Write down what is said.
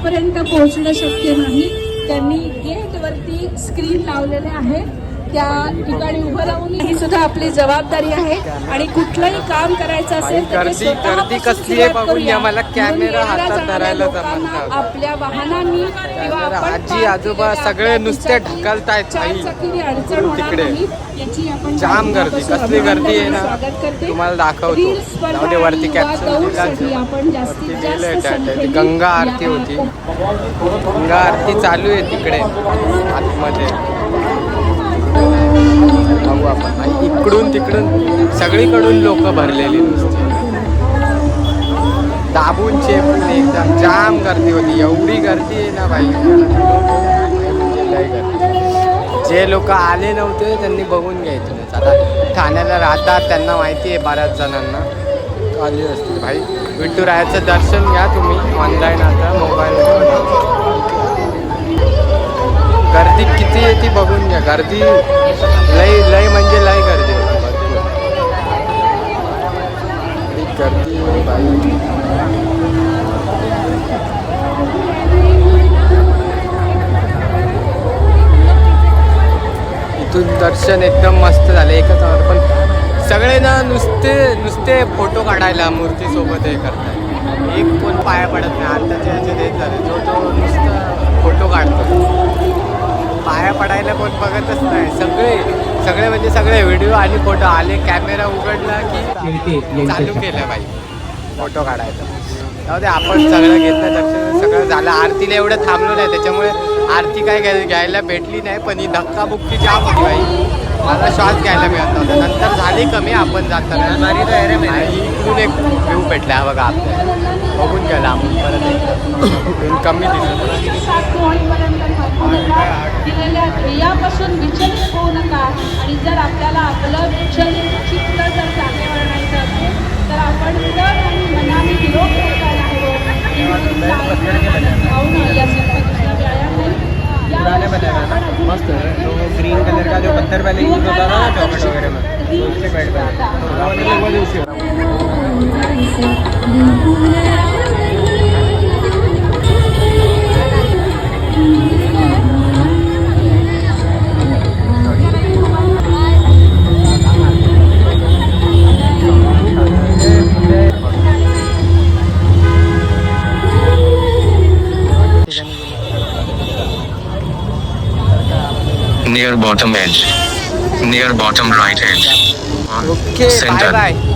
तिथपर्यंत पोहोचणं शक्य नाही. त्यांनी गेटवरती स्क्रीन लावलेले आहे, त्या ठिकाणी उभं राहून ही सुद्धा आपली जबाबदारी आहे. आणि कुठलंही काम करायचं असेल तर गर्दी कसली आहे बघून मला कॅमेरा हातात धरायला जमत आपल्या वाहनांनी किंवा आजी आजोबा सगळे नुसते ढकलतायत तिकडे. जाम गर्दी, कसली गर्दी आहे ना तुम्हाला दाखवतो. जाऊ दे, वरती कॅप्शन गंगा आरती होती. गंगा आरती चालू आहे तिकडे आतमध्ये, बघू आपण. आणि इकडून तिकडून सगळीकडून लोक भरलेली नुसती दाबून चेपून एकदम जाम गर्दी होती. एवढी गर्दी आहे ना बाई, लय गर्दी. जे लोक आले नव्हते त्यांनी बघून घ्यायचं. आता ठाण्याला राहतात त्यांना माहिती आहे, बऱ्याच जणांना आली असतील. भाई विठुरायाचं दर्शन घ्या तुम्ही ऑनलाईन, आता मोबाईल. गर्दी किती आहे ती बघून घ्या. गर्दी लय म्हणजे लय गर्दी होती. गर्दी इथून दर्शन एकदम मस्त झालं एकच. पण सगळे ना नुसते फोटो काढायला मूर्तीसोबत हे करतात. एक कोण पाया पडत नाही. आताचे ह्याचे तेच झाले, जो नुसतं फोटो काढतो. पाया पडायला कोण बघतच नाही. सगळे म्हणजे सगळे व्हिडिओ आणि फोटो आले, कॅमेरा उघडला की चालू केलं बाई फोटो काढायला. जाऊ दे, आपण सगळं घेतलं, दर्शन सगळं झालं. आरतीला एवढं थांबलो नाही, त्याच्यामुळे आरती काय घ्यायला भेटली नाही. पण ही धक्काबुक्की जाम होती बाई, मला श्वास घ्यायला मिळत नव्हता. नंतर झाली कमी आपण जाताना. इकडून एक व्ह्यू भेटला बघा आपल्याला, बघून गेला आपण परत कमी दिलेल्या ध्येयापासून विचलित होऊ नका. आणि जर आपल्याला आपलं चित्त जर जागेवर आणायचं असेल तर आपण तन आणि मनाने निरोग करायला हवं. या दुसरा व्यायाम नाही. मस्त ग्रीन कलर का जो पत्थर पहले यूज होता था ना चौकट वगैरह में, तो उससे बैठ Near bottom edge. Near bottom right edge. Okay, Center. bye bye.